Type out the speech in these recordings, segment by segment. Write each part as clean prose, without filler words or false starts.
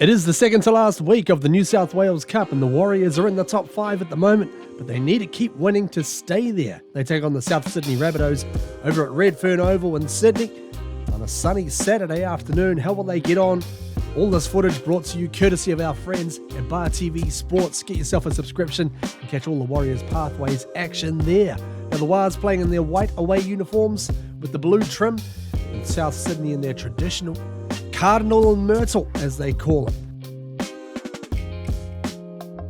It is the second to last week of the New South Wales Cup and the Warriors are in the top 5 at the moment, but they need to keep winning to stay there. They take on the South Sydney Rabbitohs over at Redfern Ovalin Sydney on a sunny Saturday afternoon. How will they get on? All this footage brought to you courtesy of our friends at Bar TV Sports. Get yourself a subscription and catch all the Warriors Pathways action there. Now the Wars playing in their white away uniforms with the blue trim, and South Sydney in their traditional Cardinal and Myrtle, as they call it.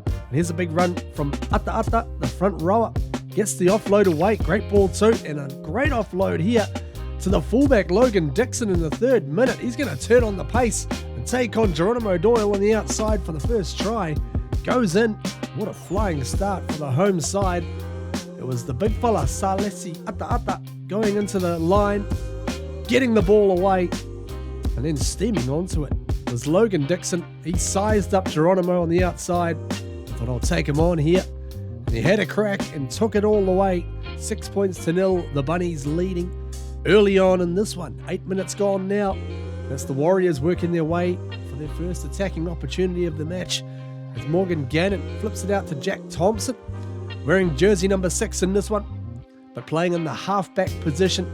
And here's a big run from Ata, the front rower. Gets the offload away. Great ball too, and a great offload here to the fullback Logan Dixon in the 3rd minute. He's going to turn on the pace and take on Geronimo Doyle on the outside for the first try. Goes in. What a flying start for the home side. It was the big fella, Salesi Ata, going into the line, getting the ball away, and then steaming onto it was Logan Dixon. He sized up Geronimo on the outside. Thought, I'll take him on here. And he had a crack and took it all the way. 6 points to 0. The Bunnies leading early on in this one. 8 minutes gone now. That's the Warriors working their way for their first attacking opportunity of the match, as Morgan Gannon flips it out to Jack Thompson, wearing jersey number 6 in this one, but playing in the halfback position.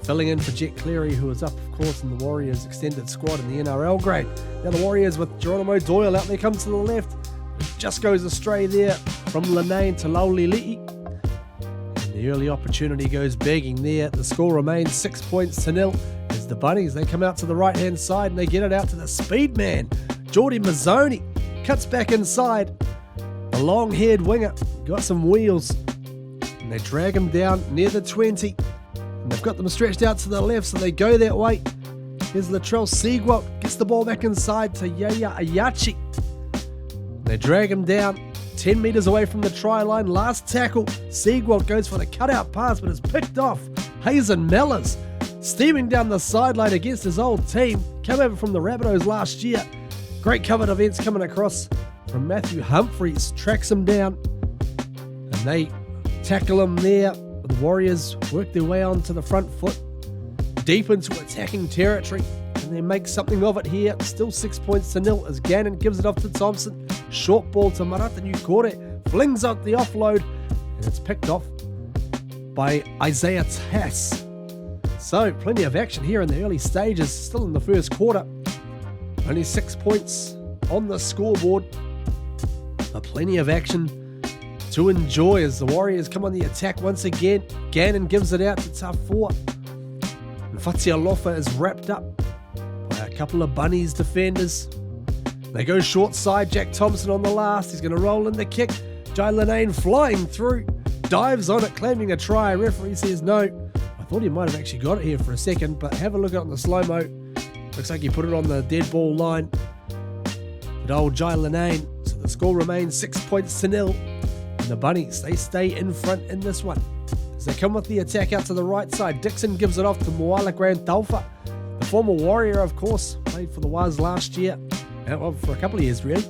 Filling in for Jet Cleary, who was up, of course, in the Warriors' extended squad in the NRL grade. Now the Warriors with Geronimo Doyle out there, comes to the left. Just goes astray there from Linane to Laulili'i. And the early opportunity goes begging there. The score remains 6 points to 0 as the Bunnies, they come out to the right-hand side and they get it out to the speed man, Geordie Mazzoni. Cuts back inside. The long-haired winger got some wheels. And they drag him down near the 20. And they've got them stretched out to the left, so they go that way. Here's Latrell Seagwalt, gets the ball back inside to Yaya Ayachi. They drag him down 10 metres away from the try line. Last tackle, Seagwalt goes for the cutout pass, but it's picked off. Hazen Mellors, steaming down the sideline against his old team. Came over from the Rabbitohs last year. Great covered events coming across from Matthew Humphries. Tracks him down, and they tackle him there. The Warriors work their way onto the front foot, deep into attacking territory, and they make something of it here. Still 6 points to 0 as Gannon gives it off to Thompson. Short ball to Marata Nukore, flings out the offload, and it's picked off by Isaiah Tass. So plenty of action here in the early stages, still in the first quarter. Only 6 points on the scoreboard, but plenty of action to enjoy as the Warriors come on the attack once again. Gannon gives it out to Tafua. And Fatialofa is wrapped up by a couple of Bunnies defenders. They go short side, Jack Thompson on the last. He's going to roll in the kick. Jai Linane flying through, dives on it, claiming a try. Referee says no. I thought he might have actually got it here for a second, but have a look at it on the slow-mo. Looks like he put it on the dead ball line. But old Jai Linane. So the score remains 6 points to 0. The Bunnies, they stay in front in this one. As they come with the attack out to the right side, Dixon gives it off to Moala Grant Taufa. The former Warrior, of course, played for the Waz last year. Well, for a couple of years, really.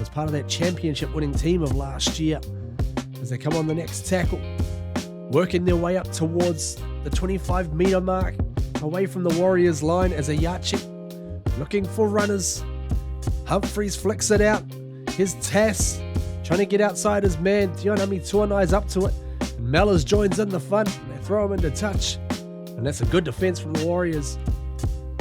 Was part of that championship winning team of last year. As they come on the next tackle, working their way up towards the 25-metre mark, away from the Warriors line as Ayachi looking for runners. Humphries flicks it out. Here's Tass, trying to get outside his man. Tionami Tuanai's up to it. And Mellors joins in the fun. They throw him into touch. And that's a good defense from the Warriors,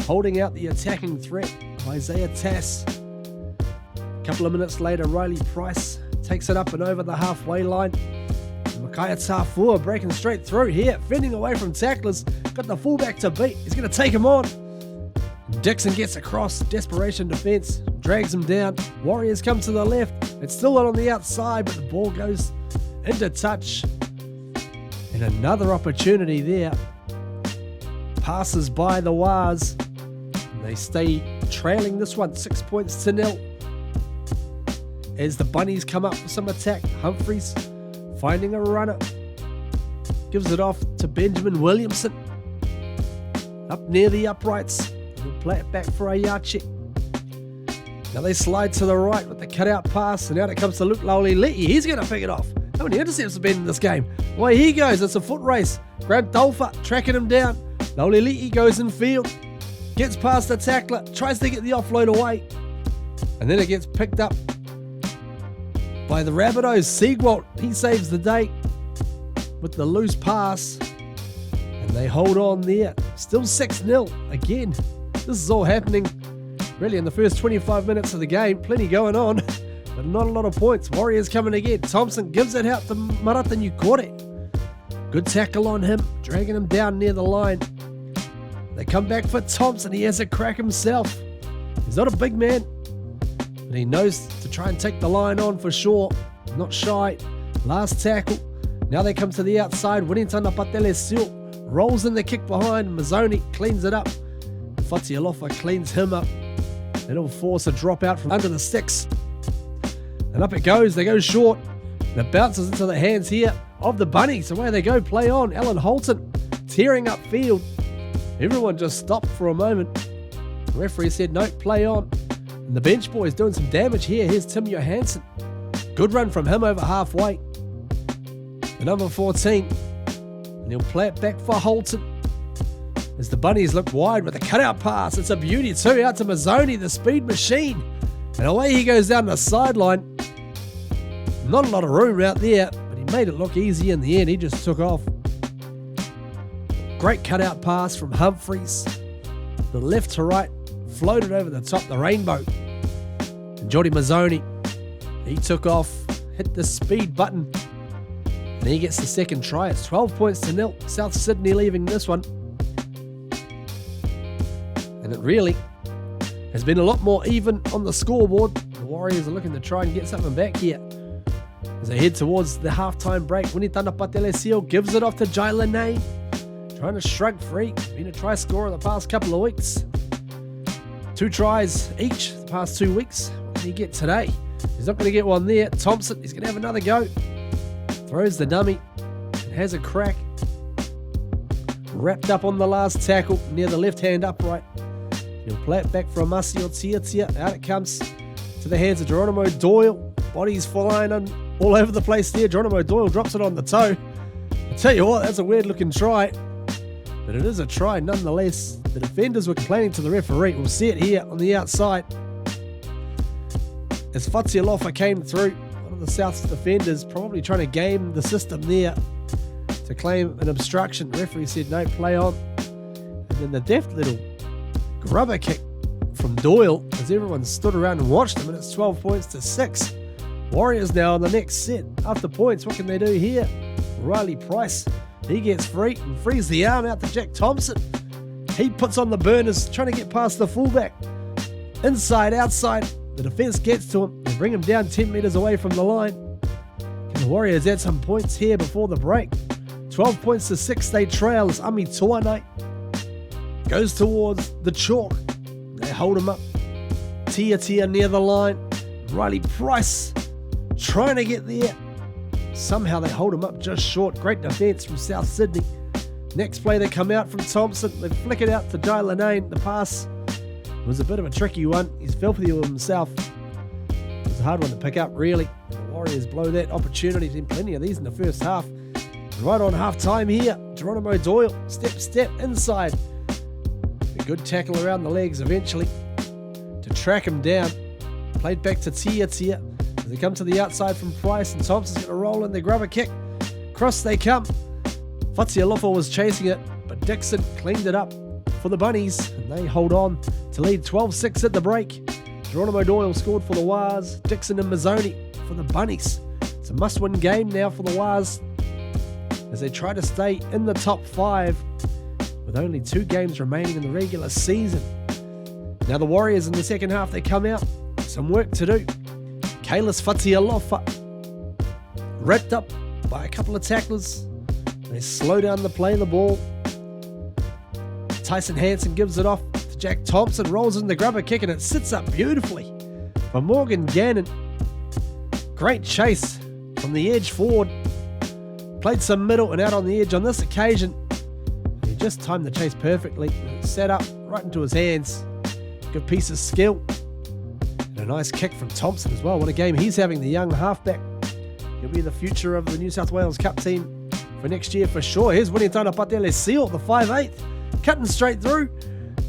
holding out the attacking threat of Isaiah Tass. A couple of minutes later, Riley Price takes it up and over the halfway line. And Makaya Tafua breaking straight through here, fending away from tacklers. Got the fullback to beat. He's going to take him on. Dixon gets across. Desperation defense. Drags him down. Warriors come to the left. It's still out on the outside, but the ball goes into touch. And another opportunity there. Passes by the Waz. And they stay trailing this one, 6 points to 0. As the Bunnies come up for some attack, Humphries finding a runner. Gives it off to Benjamin Williamson. Up near the uprights. He'll play it back for Ayachi. Now they slide to the right with the cutout pass, and out it comes to Luke Laulili'i. He's going to pick it off. How many intercepts have been in this game? Away he goes. It's a foot race. Grant Dolfa tracking him down. Laulili'i goes in field. Gets past the tackler. Tries to get the offload away. And then it gets picked up by the Rabbitohs. Siegwald, he saves the day with the loose pass. And they hold on there. Still 6-0 again. This is all happening really in the first 25 minutes of the game. Plenty going on, but not a lot of points. Warriors coming again. Thompson gives it out to Marata Nukore. Good tackle on him, dragging him down near the line. They come back for Thompson. He has a crack himself. He's not a big man, but he knows to try and take the line on for sure. Not shy. Last tackle. Now they come to the outside. Winitana Patele Seal rolls in the kick behind. Mazzoni cleans it up. Fatialofa cleans him up. It'll force a drop out from under the sticks. And up it goes. They go short. And it bounces into the hands here of the Bunnies. Away they go. Play on. Alan Holton tearing upfield. Everyone just stopped for a moment. The referee said, no, play on. And the bench boys doing some damage here. Here's Tim Johansson. Good run from him over halfway. The number 14. And he'll play it back for Holton. As the Bunnies look wide with a cutout pass. It's a beauty. 2 out to Mazzoni, the speed machine. And away he goes down the sideline. Not a lot of room out there, but he made it look easy in the end. He just took off. Great cutout pass from Humphreys. The left to right, floated over the top, the rainbow. And Jordi Mazzoni, he took off, hit the speed button. And he gets the second try. It's 12 points to 0. South Sydney leaving this one. And it really has been a lot more even on the scoreboard. The Warriors are looking to try and get something back here. As they head towards the halftime break, Winitana Patele Seal gives it off to Jai Lane. Trying to shrug free. Been a try scorer the past couple of weeks. 2 tries each the past 2 weeks. What can he get today? He's not going to get one there. Thompson, he's going to have another go. Throws the dummy and has a crack. Wrapped up on the last tackle near the left-hand upright. He'll play it back for Amasio Tia. Out it comes to the hands of Geronimo Doyle. Bodies flying all over the place there. Geronimo Doyle drops it on the toe. I tell you what, that's a weird-looking try. But it is a try nonetheless. The defenders were complaining to the referee. We'll see it here on the outside. As Fatialofa came through, one of the South's defenders probably trying to game the system there to claim an obstruction. The referee said no, play on. And then the deft little grubber kick from Doyle as everyone stood around and watched him, and it's 12 points to 6. Warriors now on the next set. After points, what can they do here? Riley Price, he gets free and frees the arm out to Jack Thompson. He puts on the burners, trying to get past the fullback. Inside, outside, the defence gets to him. They bring him down 10 metres away from the line. Can the Warriors add some points here before the break? 12 points to 6, they trail as Ami Tuanai goes towards the chalk. They hold him up. Tia near the line. Riley Price trying to get there. Somehow they hold him up just short. Great defence from South Sydney. Next play they come out from Thompson. They flick it out to Jai Lane. The pass was a bit of a tricky one. He's filthy with himself. It was a hard one to pick up really. The Warriors blow that opportunity. There's been plenty of these in the first half. Right on half time here. Geronimo Doyle. Step inside. A good tackle around the legs eventually to track him down. Played back to Tia. As they come to the outside from Price, and Thompson's going to roll in. They grab a kick. Cross they come. Fatialofa was chasing it, but Dixon cleaned it up for the Bunnies, and they hold on to lead 12-6 at the break. Geronimo Doyle scored for the Wars. Dixon and Mazzoni for the Bunnies. It's a must-win game now for the Wars as they try to stay in the top 5 with only 2 games remaining in the regular season. Now the Warriors in the second half, they come out. Some work to do. Kalis Fatialofa wrapped up by a couple of tacklers. They slow down the play of the ball. Tyson Hansen gives it off to Jack Thompson, rolls in the grubber kick, and it sits up beautifully for Morgan Gannon. Great chase from the edge forward. Played some middle and out on the edge on this occasion. He just timed the chase perfectly. Set up right into his hands. Good piece of skill. And a nice kick from Thompson as well. What a game he's having, the young halfback. He'll be the future of the New South Wales Cup team for next year for sure. Here's Winitana Patele Seal, the 5'8", cutting straight through.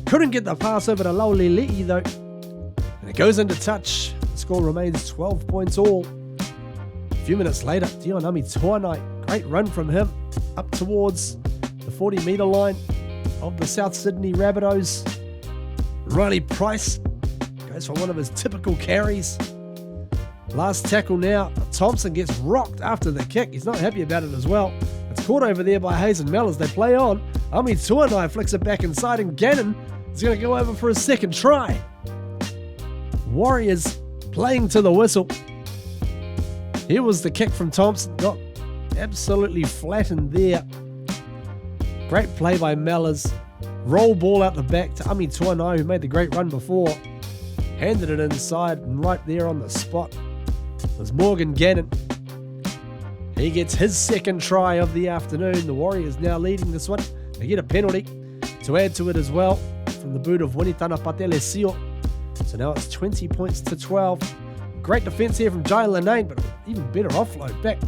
Couldn't get the pass over to Laulili'i though. And it goes into touch. The score remains 12 points all. A few minutes later, Dionami Tuanai, great run from him up towards the 40-metre line of the South Sydney Rabbitohs. Riley Price goes for one of his typical carries. Last tackle now. Thompson gets rocked after the kick. He's not happy about it as well. It's caught over there by Hayes and Mel as they play on. Ami Tuanai flicks it back inside, and Gannon is going to go over for his second try. Warriors playing to the whistle. Here was the kick from Thompson. Got absolutely flattened there. Great play by Mellors. Roll ball out the back to Ami Tuanai, who made the great run before. Handed it inside, and right there on the spot was Morgan Gannon. He gets his second try of the afternoon. The Warriors now leading this one. They get a penalty to add to it as well from the boot of Winitana Patelesio. So now it's 20 points to 12. Great defense here from Jai Lanane, but even better offload back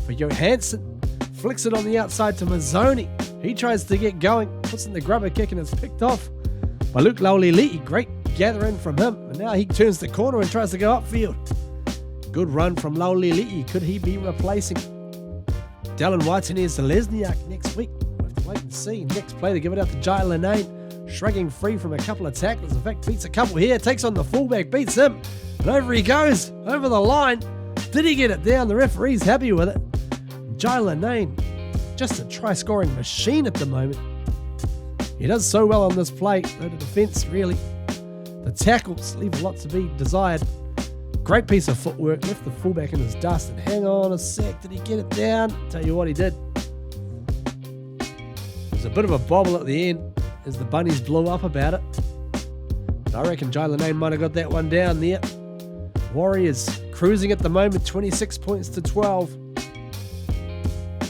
for Johansson. Flicks it on the outside to Mazzoni. He tries to get going, puts in the grubber kick, and it's picked off by Luke Laulili'i. Great gathering from him, and now he turns the corner and tries to go upfield. Good run from Laulili'i. Could he be replacing Dallin Waitanes to Lesniak next week? We'll have to wait and see. Next play, they give it out to Jai Lanane, shrugging free from a couple of tacklers. In fact, beats a couple here, takes on the fullback, beats him, and over he goes, over the line. Did he get it down? The referee's happy with it. Jai Lanane, just a try-scoring machine at the moment. He does so well on this play. No defence, really. The tackles leave a lot to be desired. Great piece of footwork. Left the fullback in his dust. And hang on a sec. Did he get it down? Tell you what he did. There's a bit of a bobble at the end as the bunnies blew up about it. But I reckon Jai Lanane might have got that one down there. Warriors cruising at the moment. 26 points to 12.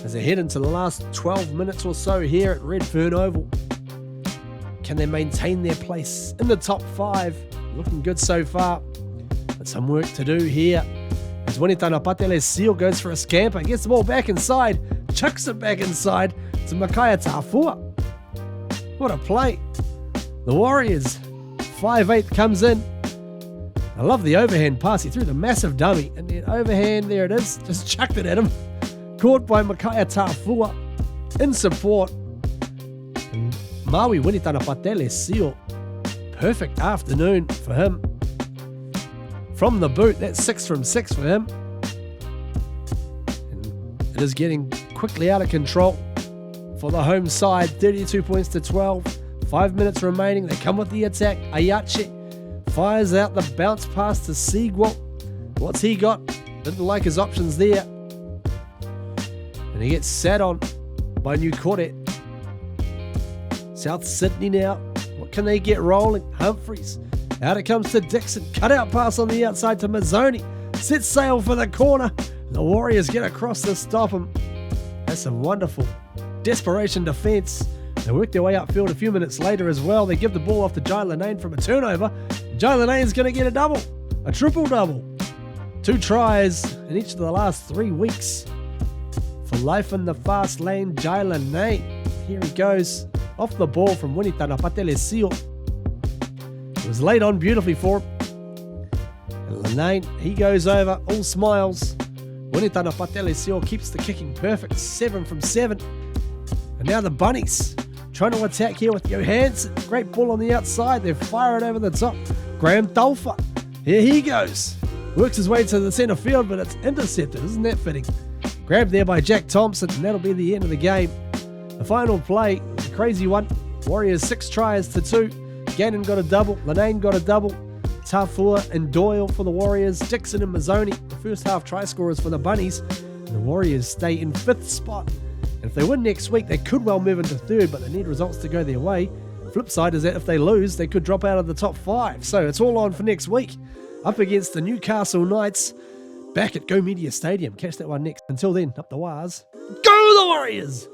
As they head into the last 12 minutes or so here at Redfern Oval. Can they maintain their place in the top 5? Looking good so far. But some work to do here. As Winitana Patelesio goes for a scamper, gets the ball back inside, chucks it back inside to Makaya Tafua. What a play. The Warriors, 5'8", comes in. I love the overhand pass. He threw the massive dummy, and then overhand, there it is, just chucked it at him. Caught by Makaya Tafua in support. And Maui Winitana Patelesio, perfect afternoon for him. From the boot, that's 6 from 6 for him. And it is getting quickly out of control for the home side. 32 points to 12. 5 minutes remaining. They come with the attack. Ayache fires out the bounce pass to Sigwell. What's he got? Didn't like his options there. And he gets sat on by New Cordet. South Sydney now. What can they get rolling? Humphreys. Out it comes to Dixon. Cutout pass on the outside to Mazzoni. Sets sail for the corner. The Warriors get across to stop him. That's some wonderful desperation defence. They work their way upfield a few minutes later as well. They give the ball off to Jai Lanane from a turnover. Jai Lanane's going to get a double. A triple-double. 2 tries in each of the last 3 weeks. For life in the fast lane, Jai Lanane. Here he goes. Off the ball from Winitana Patelesio. It was laid on beautifully for him. And Lanane, he goes over, all smiles. Winitana Patelesio keeps the kicking perfect, 7 from 7. And now the Bunnies trying to attack here with Johansson. Great ball on the outside. They fire it over the top. Graham Dolfer, here he goes. Works his way to the centre field, but it's intercepted. Isn't that fitting? Grabbed there by Jack Thompson, and that'll be the end of the game. The final play, a crazy one. Warriors 6 tries to 2. Gannon got a double. Lanane got a double. Tafua and Doyle for the Warriors. Dixon and Mazzoni, the first half try scorers for the Bunnies. And the Warriors stay in 5th spot. And if they win next week, they could well move into 3rd, but they need results to go their way. Flip side is that if they lose, they could drop out of the top 5. So it's all on for next week. Up against the Newcastle Knights. Back at Go Media Stadium. Catch that one next. Until then, up the wires. Go the Warriors!